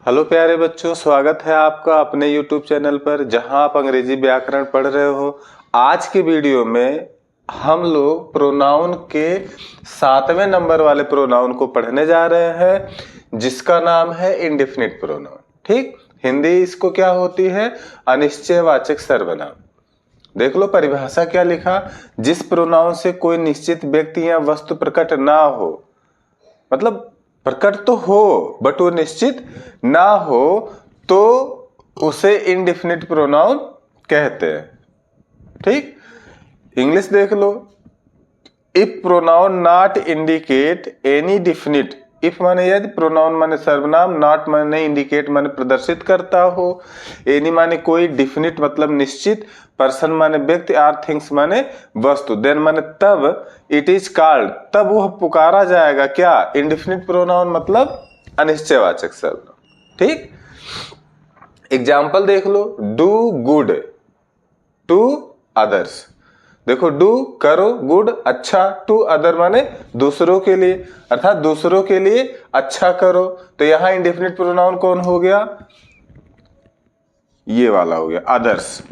Hello प्यारे बच्चों, स्वागत है आपका अपने YouTube चैनल पर जहां आप अंग्रेजी व्याकरण पढ़ रहे हो। आज के वीडियो में हम लोग प्रोनाउन के 7वें नंबर वाले प्रोनाउन को पढ़ने जा रहे हैं, जिसका नाम है इंडेफिनिट प्रोनाउन। ठीक, हिंदी इसको क्या होती है? अनिश्चयवाचक सर्वनाम। देख लो परिभाषा क्या लिखा, जिस प्रोनाउन से कोई निश्चित व्यक्ति या वस्तु प्रकट ना हो, मतलब प्रकट तो हो बट वो निश्चित ना हो, तो उसे इंडेफिनिट प्रोनाउन कहते हैं। ठीक, इंग्लिश देख लो। If pronoun not indicate any definite, if माने यदि, प्रोनाउन माने सर्वनाम, नॉट माने इंडिकेट माने प्रदर्शित करता हो, एनी माने कोई, डिफिनिट मतलब निश्चित, पर्सन माने व्यक्ति, आर थिंग्स माने वस्तु, देन माने तब, इट इज कॉल्ड तब वह पुकारा जाएगा क्या? इंडेफिनिट प्रोनाउन मतलब अनिश्चयवाचक सर्वनाम। ठीक, एग्जाम्पल देख लो। Do good to others. देखो, डू करो, गुड अच्छा, टू अदर माने दूसरों के लिए, अर्थात दूसरों के लिए अच्छा करो। तो यहां इंडेफिनिट प्रोनाउन कौन हो गया? ये वाला हो गया, अदर्स।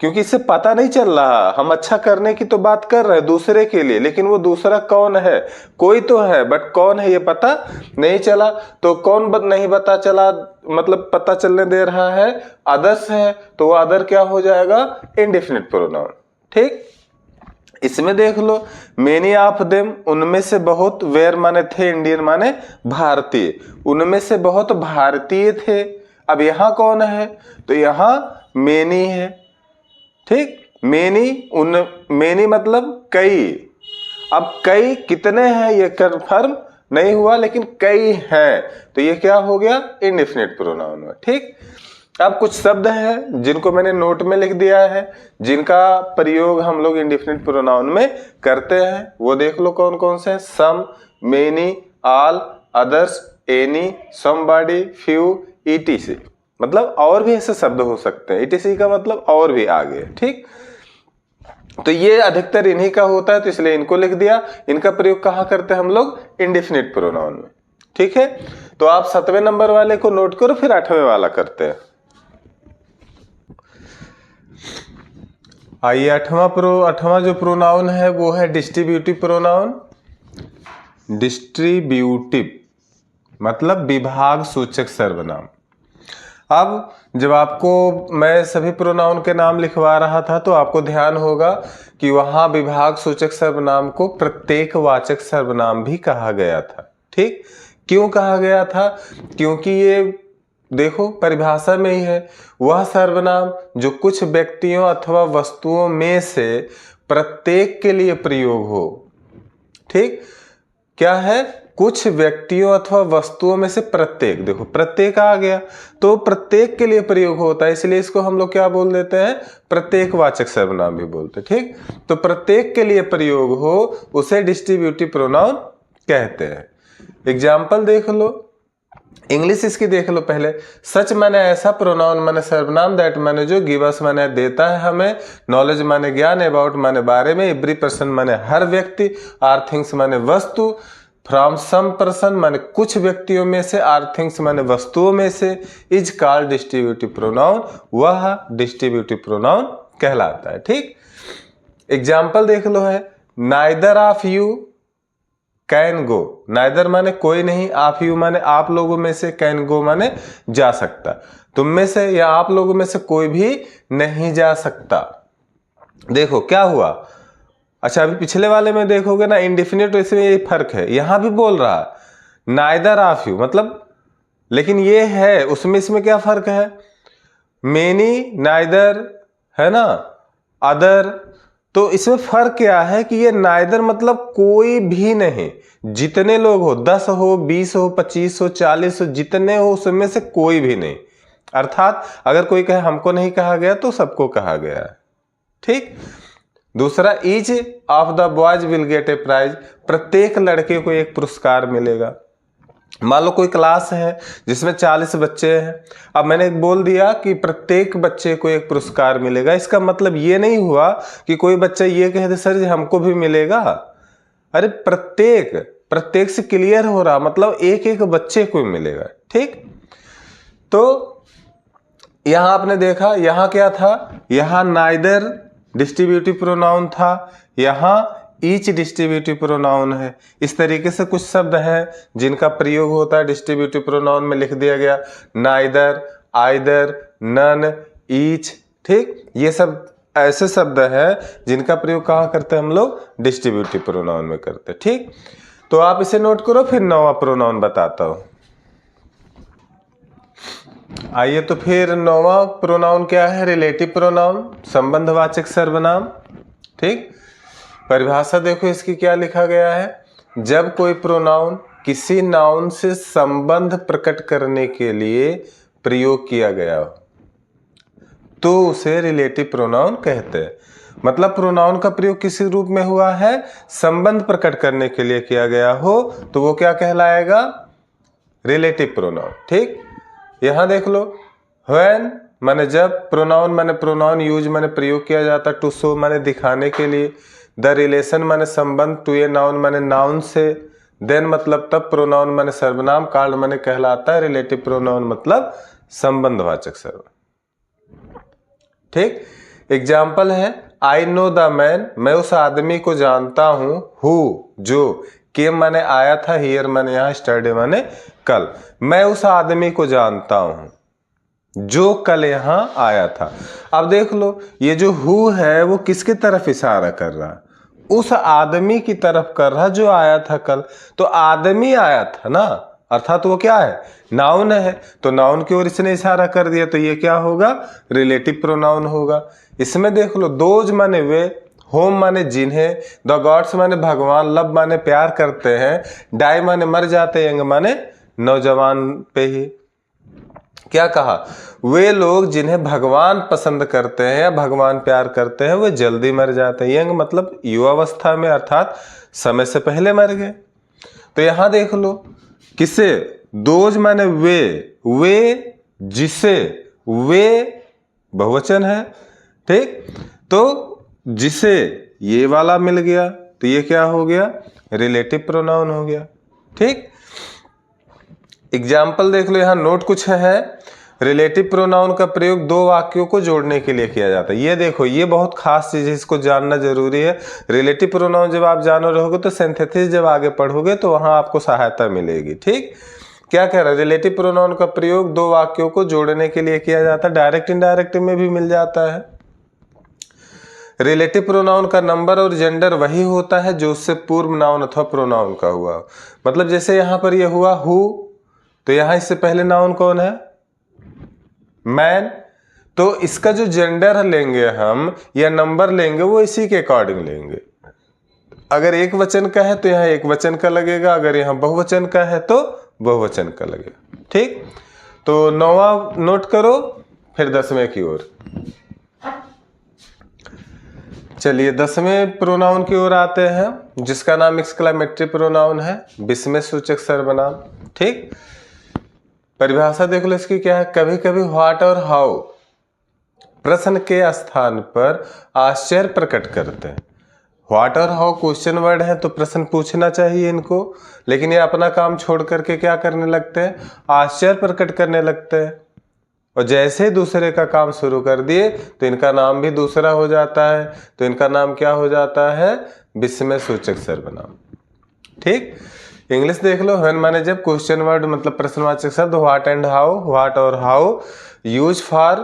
क्योंकि इससे पता नहीं चल रहा, हम अच्छा करने की तो बात कर रहे हैं दूसरे के लिए, लेकिन वो दूसरा कौन है? कोई तो है बट कौन है ये पता नहीं चला। तो कौन नहीं पता चला, मतलब पता चलने दे रहा है, अदर्स है, तो वो अदर क्या हो जाएगा? Indefinite pronoun. ठीक, इसमें देख लो, मेनी ऑफ देम, उनमें से बहुत, वेयर माने थे, इंडियन माने भारतीय, उनमें से बहुत भारतीय थे। अब यहां कौन है? तो यहां मेनी है। ठीक, मेनी, उन, मेनी मतलब कई। अब कई कितने हैं ये कंफर्म नहीं हुआ, लेकिन कई हैं, तो ये क्या हो गया? इंडेफिनिट प्रोनाउन में। ठीक, अब कुछ शब्द हैं जिनको मैंने नोट में लिख दिया है, जिनका प्रयोग हम लोग इंडेफिनिट प्रोनाउन में करते हैं। वो देख लो कौन कौन से हैं। Some, many, all, others, any, somebody, few, etc. मतलब और भी ऐसे शब्द हो सकते हैं। ईटीसी का मतलब और भी आगे। ठीक, तो ये अधिकतर इन्हीं का होता है, तो इसलिए इनको लिख दिया। इनका प्रयोग कहां करते हैं हम लोग? इंडेफिनिट प्रोनाउन में। ठीक है, तो आप 7वें नंबर वाले को नोट करो, फिर 8वें वाला करते हैं। आइए, 8वां जो प्रोनाउन है वो है डिस्ट्रीब्यूटिव प्रोनाउन। डिस्ट्रीब्यूटिव मतलब विभाग सूचक सर्वनाम। अब जब आपको मैं सभी प्रोनाउन के नाम लिखवा रहा था, तो आपको ध्यान होगा कि वहां विभाग सूचक सर्वनाम को प्रत्येक वाचक सर्वनाम भी कहा गया था। ठीक, क्यों कहा गया था? क्योंकि ये देखो परिभाषा में ही है, वह सर्वनाम जो कुछ व्यक्तियों अथवा वस्तुओं में से प्रत्येक के लिए प्रयोग हो। ठीक, क्या है? कुछ व्यक्तियों अथवा वस्तुओं में से प्रत्येक, देखो प्रत्येक आ गया, तो प्रत्येक के लिए प्रयोग होता है, इसलिए इसको हम लोग क्या बोल देते हैं? प्रत्येक वाचक सर्वनाम भी बोलते हैं। ठीक, तो प्रत्येक के लिए प्रयोग हो उसे डिस्ट्रीब्यूटिव प्रोनाउन कहते हैं। एग्जाम्पल देख लो, इंग्लिश इसकी देख लो पहले। सच माने ऐसा, प्रोनाउन माने सर्वनाम, दैट माने जो, गिव अस माने देता है हमें, नॉलेज माने ज्ञान, अबाउट माने बारे में, एवरी पर्सन माने हर व्यक्ति, आर थिंग्स माने वस्तु, फ्रॉम सम पर्सन माने कुछ व्यक्तियों में से, आर थिंग्स माने वस्तुओं में से, इज कॉल्ड डिस्ट्रीब्यूटिव प्रोनाउन, वह डिस्ट्रीब्यूटिव प्रोनाउन कहलाता है। ठीक, एग्जाम्पल देख लो है, neither of you can go. Neither माने कोई नहीं, ऑफ यू माने आप लोगों में से, कैन गो माने जा सकता, तुम में से या आप लोगों में से कोई भी नहीं जा सकता। देखो क्या हुआ? अच्छा, अभी पिछले वाले में देखोगे ना, इंडेफिनिट, इसमें ये फर्क है। यहां भी बोल रहा नाइदर ऑफ यू मतलब, लेकिन ये है उसमें, इसमें क्या फर्क है? मेनी, नाइदर, है ना, अदर। तो इसमें फर्क क्या है कि ये नाइदर मतलब कोई भी नहीं, जितने लोग हो, 10 हो, 20 हो, 25 हो, 40 हो, जितने हो उसमें से कोई भी नहीं। अर्थात अगर कोई कहे हमको नहीं कहा गया, तो सबको कहा गया है। ठीक, दूसरा, each of the boys will get a prize, प्रत्येक लड़के को एक पुरस्कार मिलेगा। मान लो कोई क्लास है जिसमें 40 बच्चे हैं, अब मैंने बोल दिया कि प्रत्येक बच्चे को एक पुरस्कार मिलेगा। इसका मतलब ये नहीं हुआ कि कोई बच्चा ये कहे दे सर जी हमको भी मिलेगा। अरे प्रत्येक से क्लियर हो रहा, मतलब एक एक बच्चे को मिलेगा। ठीक, तो यहां आपने देखा, यहां क्या था, यहां नाइदर डिस्ट्रीब्यूटिव प्रोनाउन था, यहां ईच डिस्ट्रीब्यूटिव प्रोनाउन है। इस तरीके से कुछ शब्द हैं जिनका प्रयोग होता है डिस्ट्रीब्यूटिव प्रोनाउन में, लिख दिया गया नाइदर, आइदर, नन, ईच। ठीक, ये सब ऐसे शब्द हैं जिनका प्रयोग कहाँ करते हैं हम लोग, डिस्ट्रीब्यूटिव प्रोनाउन में करते हैं। ठीक, तो आप इसे नोट करो, फिर नौवां प्रोनाउन बताता हूं। आइए, तो फिर नौवां प्रोनाउन क्या है, रिलेटिव प्रोनाउन, संबंधवाचक सर्वनाम। ठीक, परिभाषा देखो इसकी क्या लिखा गया है, जब कोई प्रोनाउन किसी नाउन से संबंध प्रकट करने के लिए प्रयोग किया गया हो तो उसे रिलेटिव प्रोनाउन कहते हैं। मतलब प्रोनाउन का प्रयोग किसी रूप में हुआ है, संबंध प्रकट करने के लिए किया गया हो तो वो क्या कहलाएगा, रिलेटिव प्रोनाउन। ठीक, यहां देख लो, व्हेन माने जब, प्रोनाउन माने प्रोनाउन यूज माने प्रयोग किया जाता, टू शो माने दिखाने के लिए, द रिलेशन माने संबंध, टू ए नाउन माने नाउन से, देन मतलब तब, प्रोनाउन माने सर्वनाम, कॉल्ड माने कहलाता है, रिलेटिव प्रोनाउन मतलब संबंधवाचक सर्वनाम। ठीक, एग्जाम्पल है, आई नो द मैन, मैं उस आदमी को जानता हूं, हु जो, केम माने आया था, हियर माने यहाँ, स्टरडे माने कल, मैं उस आदमी को जानता हूं जो कल यहां आया था। अब देख लो, ये जो हु है वो किसकी तरफ इशारा कर रहा, उस आदमी की तरफ कर रहा जो आया था कल। तो आदमी आया था ना, अर्थात वो क्या है, नाउन है, तो नाउन की ओर इसने इशारा कर दिया, तो ये क्या होगा, रिलेटिव प्रोनाउन होगा। इसमें देख लो, दोज माने वे, होम माने जिन्हें, द गॉड्स माने भगवान, लव माने प्यार करते हैं, डाई माने मर जाते, यंग माने नौजवान पे ही। क्या कहा, वे लोग जिन्हें भगवान पसंद करते हैं या भगवान प्यार करते हैं वे जल्दी मर जाते हैं। यंग मतलब युवावस्था में, अर्थात समय से पहले मर गए। तो यहां देख लो, किसे, दोज माने वे जिसे, वे बहुवचन है। ठीक, तो जिसे ये वाला मिल गया तो ये क्या हो गया, रिलेटिव प्रोनाउन हो गया। ठीक, एग्जाम्पल देख लो, यहां नोट कुछ है, रिलेटिव प्रोनाउन का प्रयोग दो वाक्यों को जोड़ने के लिए किया जाता है। ये देखो, ये बहुत खास चीज है, इसको जानना जरूरी है। रिलेटिव प्रोनाउन जब आप जान रहोगे तो सिंथेसिस जब आगे पढ़ोगे तो वहां आपको सहायता मिलेगी। ठीक, क्या कह रहा है, रिलेटिव प्रोनाउन का प्रयोग दो वाक्यों को जोड़ने के लिए किया जाता है, डायरेक्ट इनडायरेक्ट में भी मिल जाता है। रिलेटिव प्रोनाउन का नंबर और जेंडर वही होता है जो उससे पूर्व नाउन अथवा प्रोनाउन का हुआ। मतलब जैसे यहां पर यह हुआ हु, तो यहां इससे पहले नाउन कौन है, मैन, तो इसका जो जेंडर लेंगे हम या नंबर लेंगे वो इसी के अकॉर्डिंग लेंगे। अगर एक वचन का है तो यहां एक वचन का लगेगा, अगर यहां बहुवचन का है तो बहुवचन का लगेगा। ठीक, तो नौवां नोट करो, फिर 10वें की ओर। चलिए 10वें प्रोनाउन की ओर आते हैं, जिसका नाम एक्सक्लेमेटरी प्रोनाउन है, विस्मय सूचक सर्वनाम। ठीक, परिभाषा देख लो इसकी क्या है, कभी कभी व्हाट और हाउ प्रश्न के स्थान पर आश्चर्य प्रकट करते हैं। व्हाट और हाउ क्वेश्चन वर्ड है तो प्रश्न पूछना चाहिए इनको, लेकिन ये अपना काम छोड़ करके क्या करने लगते हैं, आश्चर्य प्रकट करने लगते हैं। और जैसे दूसरे का काम शुरू कर दिए तो इनका नाम भी दूसरा हो जाता है, तो इनका नाम क्या हो जाता है, विस्मय सूचक सर्वनाम। ठीक, इंग्लिश देख लो, व्हेन माने जब, क्वेश्चन वर्ड मतलब प्रश्नवाचक शब्द, व्हाट एंड हाउ, व्हाट और हाउ यूज फॉर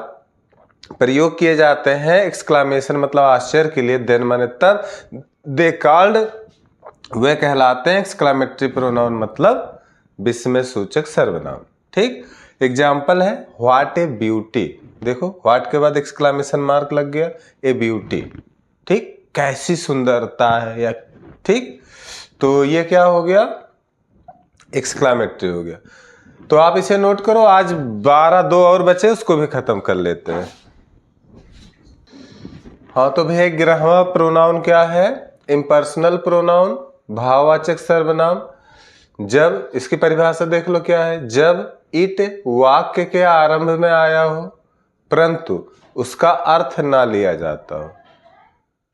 प्रयोग किए जाते हैं एक्सक्लामेशन मतलब आश्चर्य के लिए, देन माने तब, दे कॉल्ड वे कहलाते हैं एक्सक्लामेटरी प्रोनाउन मतलब विस्मय सूचक सर्वनाम। ठीक, एग्जाम्पल है, व्हाट ए ब्यूटी, देखो व्हाट के बाद एक्सक्लामेशन मार्क लग गया, ए ब्यूटी। ठीक, कैसी सुंदरता है या, ठीक, तो ये क्या हो गया, एक्सक्लामेटरी हो गया। तो आप इसे नोट करो, आज 12 दो और बचे, उसको भी खत्म कर लेते हैं। हाँ, तो भैया 11वां प्रोनाउन क्या है, इम्पर्सनल प्रोनाउन, भाववाचक सर्वनाम। जब, इसकी परिभाषा देख लो क्या है, जब इट वाक्य के आरंभ में आया हो परंतु उसका अर्थ ना लिया जाता हो।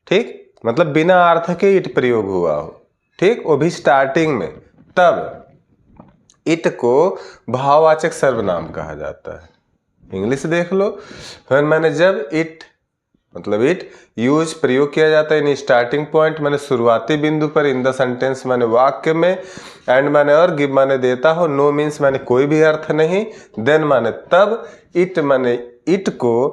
ठीक, मतलब बिना अर्थ के इट प्रयोग हुआ हो। ठीक, वो भी स्टार्टिंग में, तब इट को भाववाचक सर्वनाम कहा जाता है। इंग्लिश देख लो। फिर मैंने जब इट मतलब इट यूज प्रयोग किया जाता है इन स्टार्टिंग पॉइंट मैंने शुरुआती बिंदु पर, इन द सेंटेंस मैंने वाक्य में, एंड मैंने और, गिव मैंने देता हो, नो मीन्स मैंने कोई भी अर्थ नहीं, देन मैंने तब, इट मैंने इट को,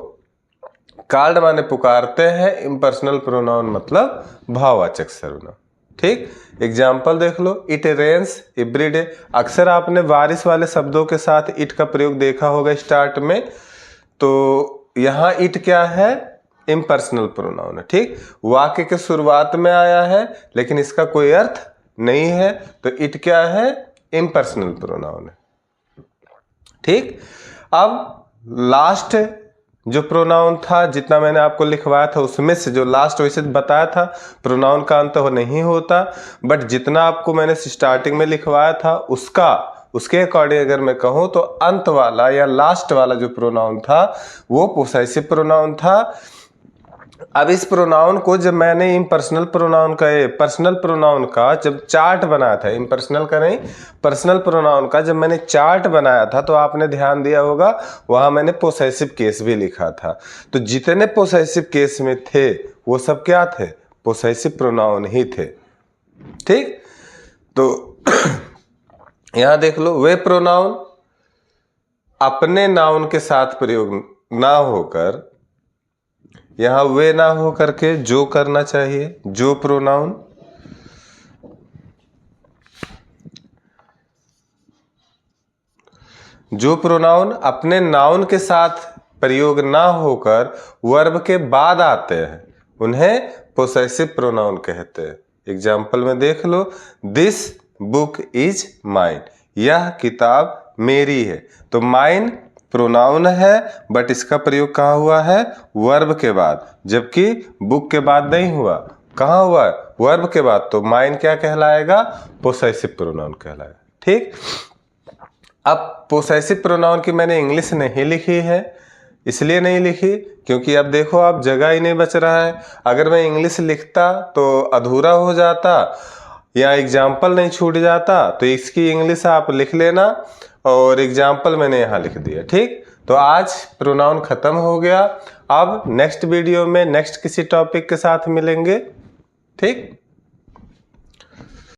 कॉल्ड माने पुकारते हैं, इम्पर्सनल प्रोनाउन मतलब भाववाचक सर्वनाम। ठीक, एग्जाम्पल देख लो। इट रेन्स एवरीडे, अक्सर आपने बारिश वाले शब्दों के साथ इट का प्रयोग देखा होगा स्टार्ट में। तो यहाँ इट क्या है? इम्पर्सनल प्रोनाउन है। ठीक, वाक्य के शुरुआत में आया है लेकिन इसका कोई अर्थ नहीं है, तो इट क्या है? इम्पर्सनल प्रोनाउन है। ठीक, अब लास्ट जो प्रोनाउन था, जितना मैंने आपको लिखवाया था उसमें से जो लास्ट, वैसे बताया था प्रोनाउन का अंत नहीं होता, बट जितना आपको मैंने स्टार्टिंग में लिखवाया था उसके अकॉर्डिंग अगर मैं कहूँ तो अंत वाला या लास्ट वाला जो प्रोनाउन था वो पोसेसिव प्रोनाउन था। अब इस प्रोनाउन को जब मैंने इम्पर्सनल प्रोनाउन का, पर्सनल प्रोनाउन का जब चार्ट बनाया था, इम्पर्सनल का नहीं पर्सनल प्रोनाउन का जब मैंने चार्ट बनाया था, तो आपने ध्यान दिया होगा वहां मैंने पोसेसिव केस भी लिखा था। तो जितने पोसेसिव केस में थे वो सब क्या थे? पोसेसिव प्रोनाउन ही थे। ठीक, तो यहां देख लो, वे प्रोनाउन अपने नाउन के साथ प्रयोग ना होकर, यहां वे ना हो करके जो करना चाहिए, जो प्रोनाउन अपने नाउन के साथ प्रयोग ना होकर वर्ब के बाद आते हैं उन्हें पोसेसिव प्रोनाउन कहते हैं। एग्जाम्पल में देख लो, दिस बुक इज माइन, यह किताब मेरी है। तो माइन प्रोनाउन है बट इसका प्रयोग कहाँ हुआ है? वर्ब के बाद, जबकि बुक के बाद नहीं हुआ। कहाँ हुआ? वर्ब के बाद। तो माइन क्या कहलाएगा? पोसेसिव प्रोनाउन कहलाएगा। ठीक, अब पोसेसिव प्रोनाउन की मैंने इंग्लिश नहीं लिखी है, इसलिए नहीं लिखी क्योंकि अब देखो आप जगह ही नहीं बच रहा है। अगर मैं इंग्लिश लिखता तो अधूरा हो जाता या एग्जाम्पल नहीं छूट जाता, तो इसकी इंग्लिश आप लिख लेना और एग्जाम्पल मैंने यहाँ लिख दिया। ठीक, तो आज प्रोनाउन खत्म हो गया। अब नेक्स्ट वीडियो में नेक्स्ट किसी टॉपिक के साथ मिलेंगे। ठीक।